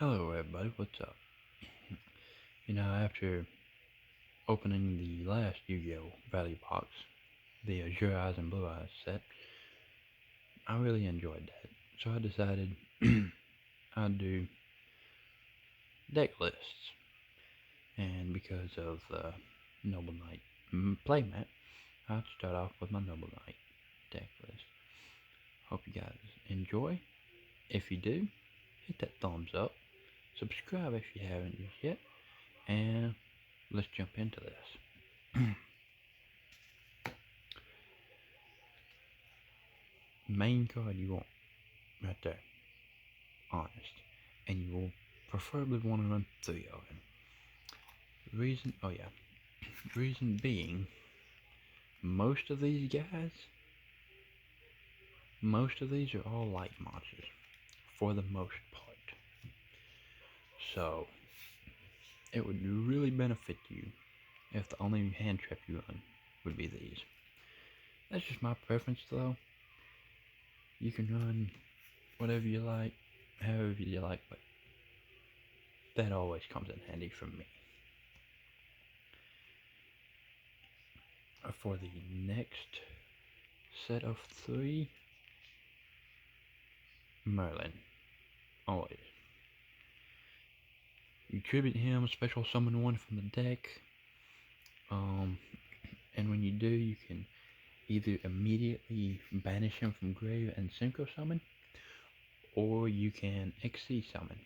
Hello everybody, what's up? After opening the last Yu-Gi-Oh! Value box, the Azure Eyes and Blue Eyes set, I really enjoyed that. So I decided I'd do deck lists. And because of the Noble Knight playmat, I'd start off with my Noble Knight deck list. Hope you guys enjoy. If you do, hit that thumbs up. Subscribe if you haven't just yet. And let's jump into this. Main card you want right there, honest, and you will preferably want to run 3 of them. Reason being, most of these are all light monsters for the most part, so it would really benefit you if the only hand trap you run would be these. That's just my preference though. You can run whatever you like, however you like, but that always comes in handy for me. For the next set of 3, Merlin, always. You tribute him, special summon 1 from the deck, and when you do, you can either immediately banish him from grave and synchro summon, or you can XC summon.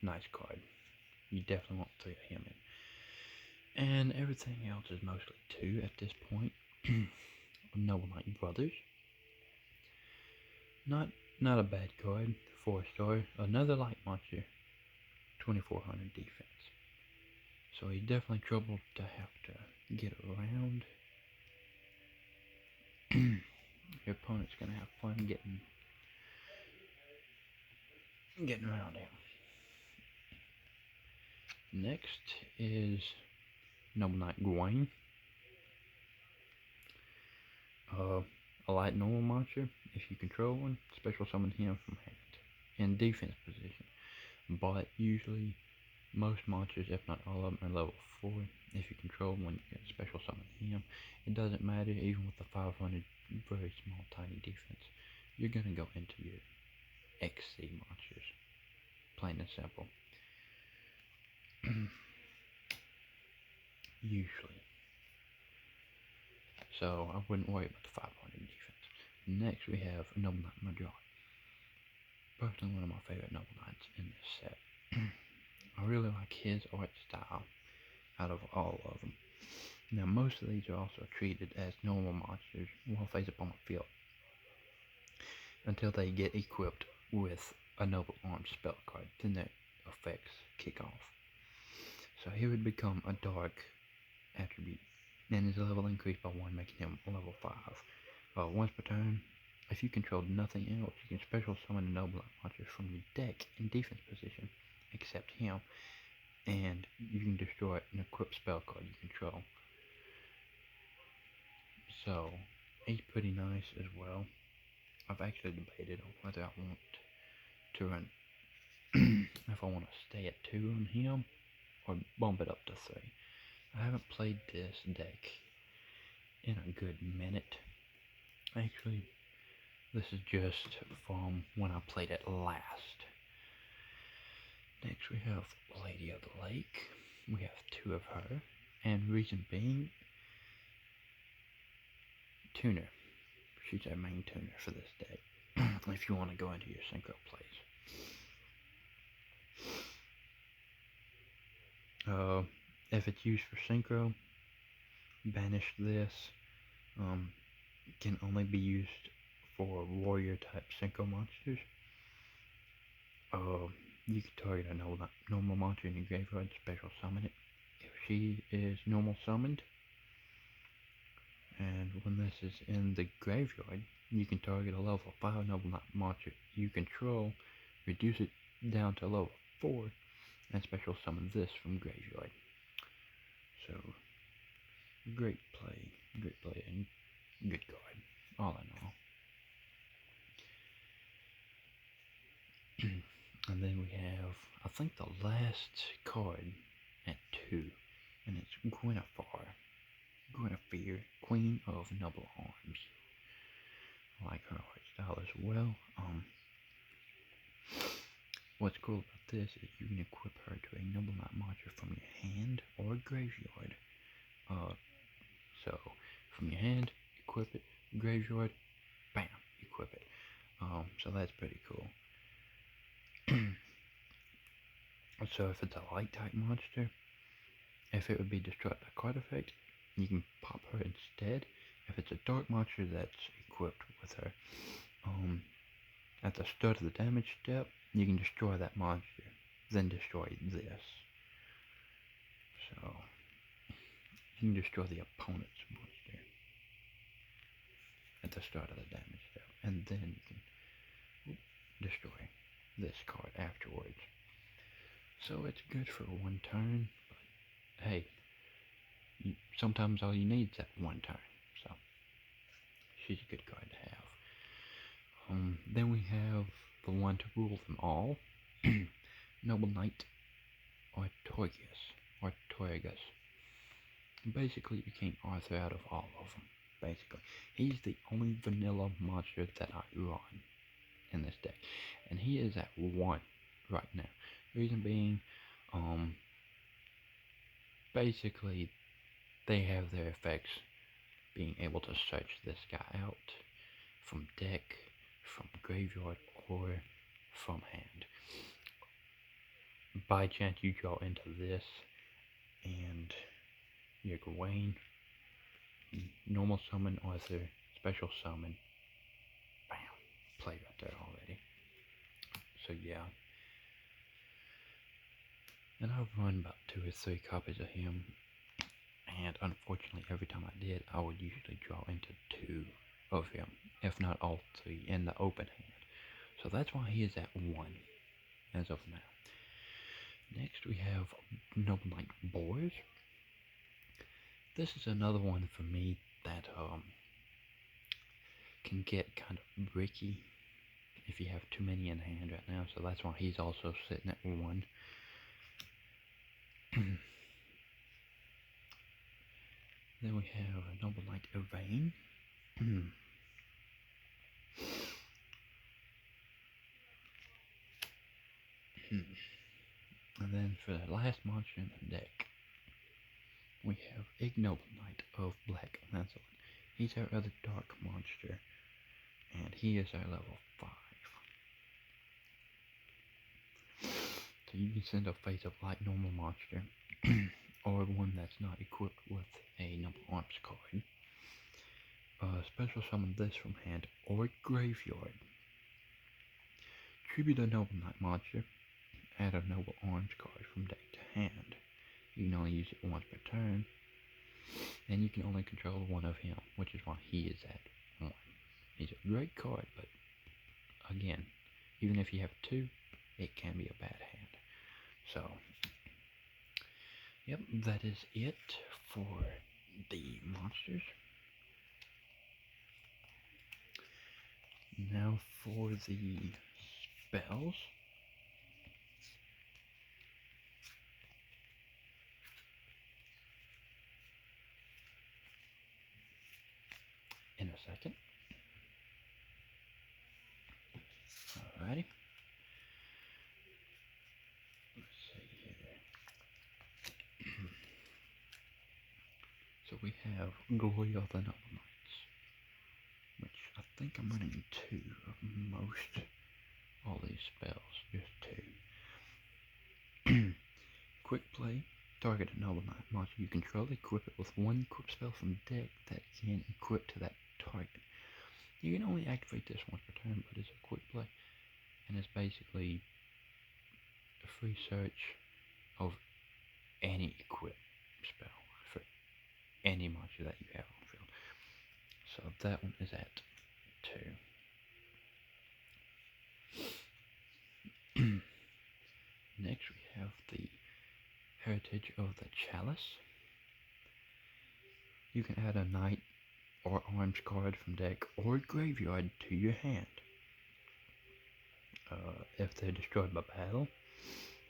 Nice card. You definitely want 3 of him in. And everything else is mostly 2 at this point. Noble Knight Brothers. Not a bad card. 4-star. Another light monster. 2400 defense. So he's definitely trouble to have to get around. Your opponent's gonna have fun getting around him. Next is Noble Knight Gawain. A light normal monster. If you control one, special summon him from hand in defense position. But usually, most monsters, if not all of them, are level 4. If you control one, you can special summon him. It doesn't matter, even with the 500 very small, tiny defense. You're gonna go into your XC monsters. Plain and simple. Usually. So I wouldn't worry about the 500 defense. Next we have Noble Knight Major. Personally one of my favorite Noble Knights in this set. I really like his art style out of all of them. Now most of these are also treated as normal monsters while face up on the field, until they get equipped with a Noble Arms spell card. Then their effects kick off. So he would become a dark attribute, and his level increased by 1, making him level 5. Once per turn, if you controlled nothing else, you can special summon a Noble monster from your deck in defense position, except him, and you can destroy an equipped spell card you control. So, he's pretty nice as well. I've actually debated on whether I want to run, if I want to stay at 2 on him, or bump it up to 3. I haven't played this deck in a good minute. Actually, this is just from when I played it last. Next we have Lady of the Lake. We have 2 of her, and reason being, tuner. She's our main tuner for this deck, if you want to go into your synchro plays. If it's used for synchro, banish this. Can only be used for warrior type synchro monsters. You can target a normal monster in your graveyard, special summon it. If she is normal summoned, and when this is in the graveyard, you can target a level 5 Noble Knight monster you control, reduce it down to level 4, and special summon this from graveyard. So, great play, and good card, all in all. And then we have, I think, the last card at 2, and it's Guinevere, Queen of Noble Arms. I like her art style as well. What's cool about this is you can equip her to a Noble Knight monster from your hand or graveyard. So from your hand, equip it, graveyard, bam, equip it. So that's pretty cool. So if it's a light type monster, if it would be destroyed by card effect, you can pop her instead. If it's a dark monster that's equipped with her, at the start of the damage step, you can destroy that monster, then destroy this. So you can destroy the opponent's monster at the start of the damage step, and then you can destroy this card afterwards. So it's good for one turn, but hey, sometimes all you need is that one turn. So she's a good card to have. Then we have the one to rule them all, Noble Knight Artorigus. Basically, you can't Arthur out of all of them. Basically, he's the only vanilla monster that I run in this deck, and he is at 1 right now. Reason being, basically, they have their effects being able to search this guy out from deck, from graveyard, or from hand. By chance you draw into this, and your Gawain, normal summon, Arthur, special summon, bam, play right there already. So yeah. And I've run about 2 or 3 copies of him, and unfortunately every time I did, I would usually draw into 2 of him, if not all 3, in the open hand. So that's why he is at 1 as of now. Next we have Noble Knight Boars. This is another one for me that can get kind of bricky if you have too many in hand right now, so that's why he's also sitting at 1. Then we have a Noble Knight Yvain. And then for the last monster in the deck, we have Ignoble Knight of Black Lancelot. He's our other dark monster, and he is our level 5. So you can send a Face of Light normal monster, or one that's not equipped with a Noble Arms card. Special summon this from hand or graveyard. Tribute a Noble Knight monster, add a Noble Arms card from deck to hand. You can only use it once per turn, and you can only control 1 of him, which is why he is at 1. He's a great card, but again, even if you have 2, it can be a bad hand. So, yep, that is it for the monsters. Now for the spells. In a second. Alrighty. Let's see here. So we have Glory of the Noble Knights, which I think I'm running 2 of most all these spells, just 2. Quick play. Target a Noble Knight monster you control. Equip it with 1 equip spell from deck that can equip to that target. You can only activate this once per turn, but it's a quick play, and it's basically a free search of any equip spell for any monster that you have on field. So that one is at 2. Next we have the Heritage of the Chalice. You can add a Knight or Arms card from deck or graveyard to your hand. if they're destroyed by battle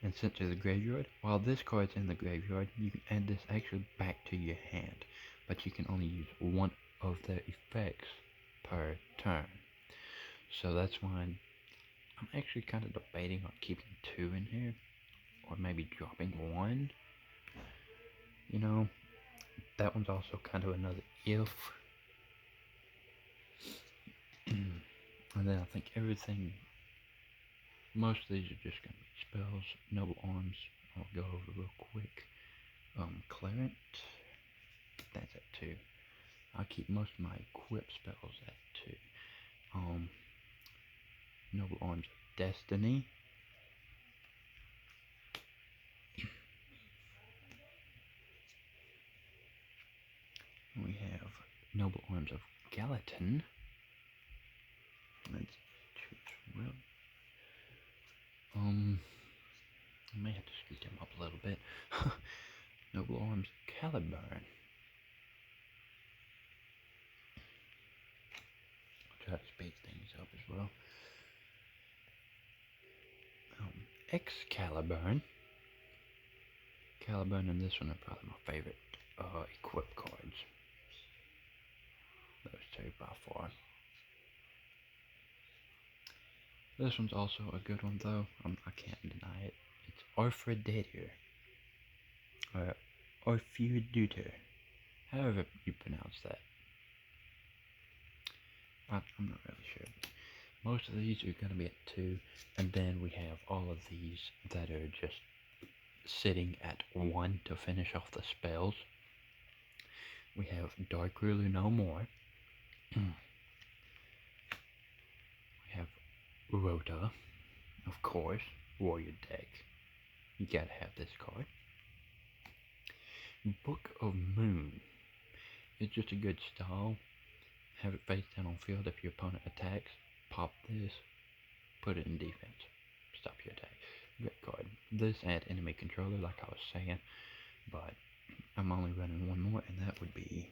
and sent to the graveyard. While this card's in the graveyard, you can add this actually back to your hand, but you can only use one of the effects per turn. So that's why I'm actually kind of debating on keeping 2 in here, or maybe dropping 1. You know, that one's also kind of another if. And then I think everything, most of these are just going to be spells. Noble Arms, I'll go over real quick. Clarent, that's at 2. I keep most of my equip spells at 2. Noble Arms of Destiny. We have Noble Arms of Gallatin. Let's choose well. I may have to scoot them up a little bit. Noble Arms Caliburn. I'll try to speed things up as well. Excaliburn. Caliburn and this one are probably my favorite equip cards. Those two by far. This one's also a good one though. I can't deny it. It's Orfredator. Or Orfeudator. However you pronounce that. I'm not really sure. Most of these are going to be at 2. And then we have all of these that are just sitting at 1 to finish off the spells. We have Dark Ruler No More. We have Rota, of course, Warrior deck. You gotta have this card. Book of Moon. It's just a good style. Have it face down on field if your opponent attacks. Pop this, put it in defense. Stop your attack. Great card. This add enemy controller, like I was saying, but I'm only running one more, and that would be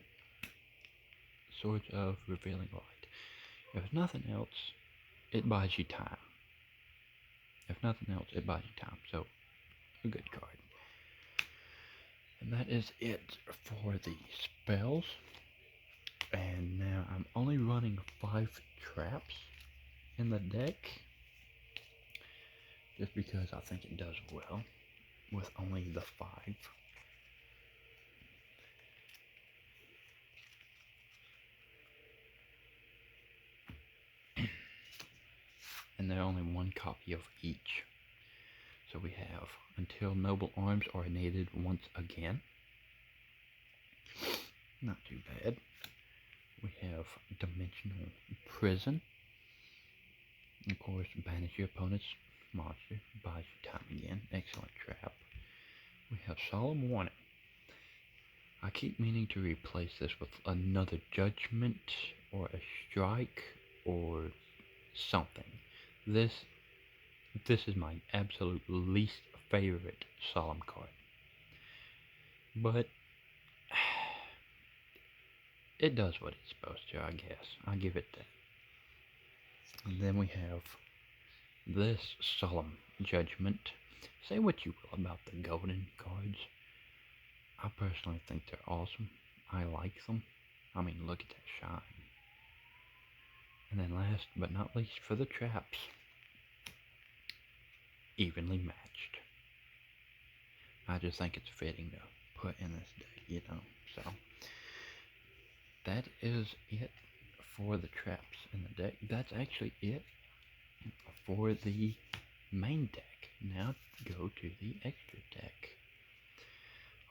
Swords of Revealing Light. If nothing else, it buys you time. If nothing else, it buys you time. So, a good card. And that is it for the spells. And now I'm only running 5 traps in the deck. Just because I think it does well with only the 5. And they're only 1 copy of each. So we have Until Noble Arms are needed once again. Not too bad. We have Dimensional Prison. Of course, banish your opponent's monster. Buys you time again. Excellent trap. We have Solemn Warning. I keep meaning to replace this with another Judgment or a Strike or something. This is my absolute least favorite Solemn card. But it does what it's supposed to, I guess. I'll give it that. And then we have this Solemn Judgment. Say what you will about the golden cards. I personally think they're awesome. I like them. I mean, look at that shine. And then last but not least for the traps. Evenly matched. I just think it's fitting to put in this deck, you know. So, that is it for the traps in the deck. That's actually it for the main deck. Now go to the extra deck.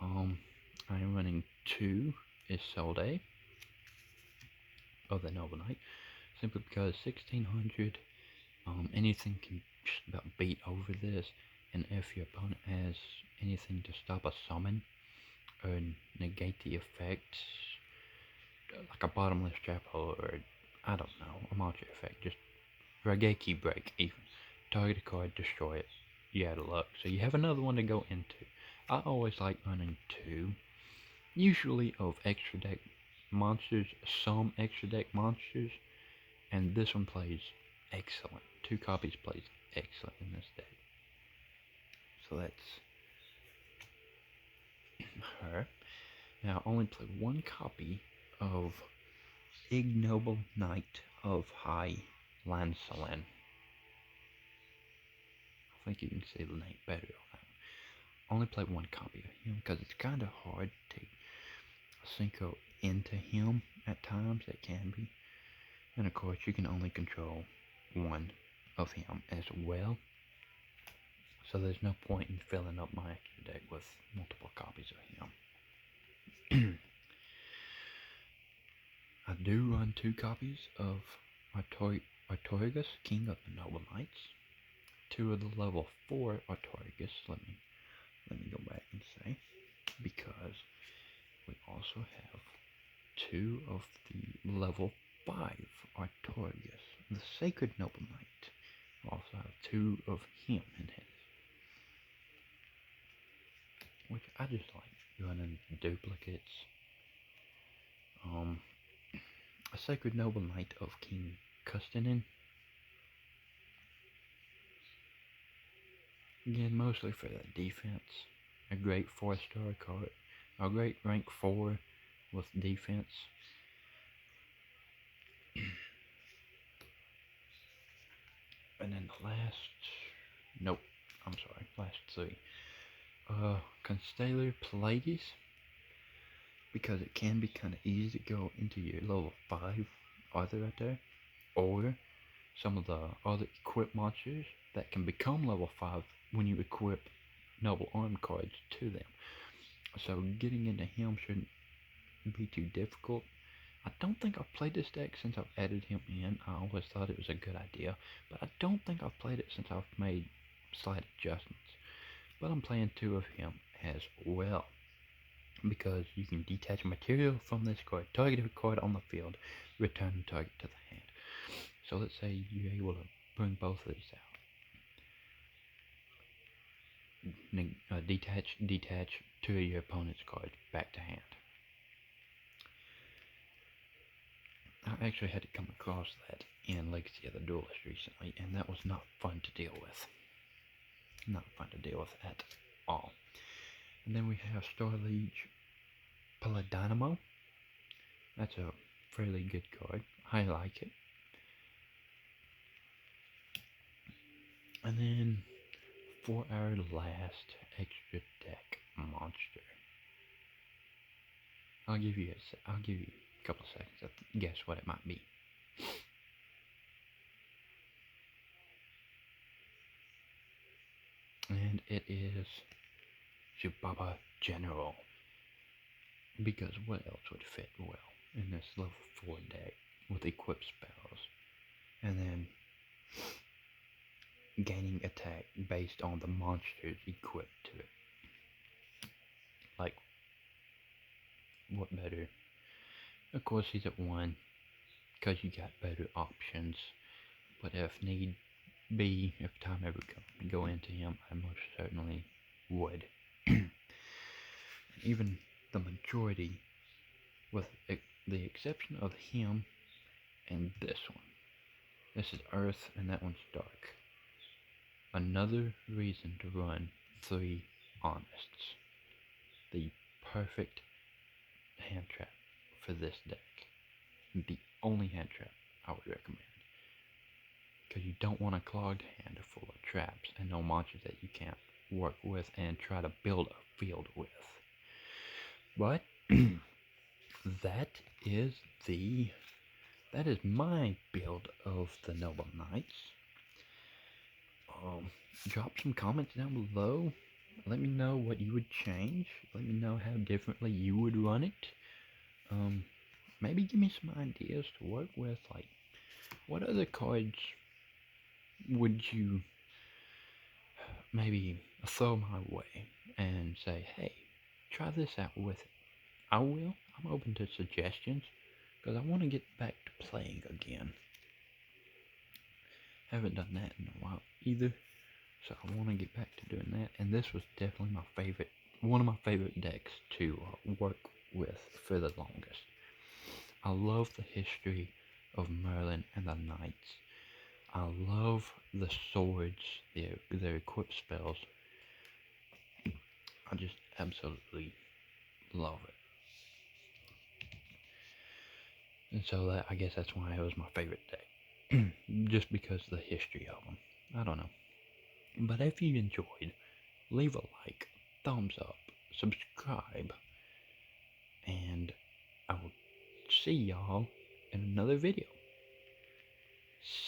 I'm running 2 Isolde of the Noble Knight, simply because 1600, anything can just about beat over this, and if your opponent has anything to stop a summon or negate the effect, like a bottomless trap hole or I don't know, a monster effect, just Rageki Break even. Target a card, destroy it. You out of luck. So you have another one to go into. I always like running 2, usually of extra deck monsters, some extra deck monsters, and this one plays excellent. 2 copies plays excellent in this deck. So that's her. Now I only play 1 copy of Ignoble Knight of High Lancelin. I think you can see the name better on that. Only play 1 copy of him because it's kind of hard to synco into him at times. It can be. And of course, you can only control 1 of him as well. So there's no point in filling up my extra deck with multiple copies of him. I do run 2 copies of Artorigus, King of the Noble Knights. 2 of the level 4 Artorigus. Let me go back and say, because we also have 2 of the level 5 Artorigus, the Sacred Noble Knight. We also have 2 of him in his, which I just like running duplicates. A Sacred Noble Knight of King Custinin. Again, mostly for the defense. A great 4-star card. A great rank 4 with defense. And then the last 3. Constellar Pallades. Because it can be kind of easy to go into your level 5 either right there. Or some of the other equipped monsters that can become level 5 when you equip noble arm cards to them. So getting into him shouldn't be too difficult. I don't think I've played this deck since I've added him in. I always thought it was a good idea, but I don't think I've played it since I've made slight adjustments. But I'm playing 2 of him as well, because you can detach material from this card, target a card on the field, return the target to the hand. So let's say you're able to bring both of these out. Detach 2 of your opponent's cards back to hand. I actually had to come across that in Legacy of the Duelist recently, and that was not fun to deal with. Not fun to deal with at all. And then we have Star Liege Paladinamo. That's a fairly good card. I like it. And then for our last extra deck monster, I'll give you a couple seconds to guess what it might be. And it is Zubaba General. Because what else would fit well in this level 4 deck with equipped spells? And then gaining attack based on the monsters equipped to it. Like, what better? Of course he's at 1, because you got better options. But if need be, if time ever go into him, I most certainly would. Even the majority, with the exception of him and this one. This is Earth and that one's Dark. Another reason to run 3 Honest. The perfect hand trap for this deck. The only hand trap I would recommend. Because you don't want a clogged hand full of traps and no monsters that you can't work with and try to build a field with. But that is my build of the Noble Knights. Drop some comments down below. Let me know what you would change. Let me know how differently you would run it. Maybe give me some ideas to work with. Like, what other cards would you maybe throw my way and say, hey, try this out with it? I will. I'm open to suggestions, because I want to get back to playing again. Haven't done that in a while either, so I want to get back to doing that. And this was definitely one of my favorite decks to work with for the longest. I love the history of Merlin and the Knights. I love the swords, their equipped spells. I just absolutely love it. And so I guess that's why it was my favorite deck. Just because of the history of them. I don't know. But if you enjoyed, leave a like, thumbs up, subscribe, and I will see y'all in another video.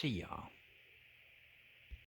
See y'all.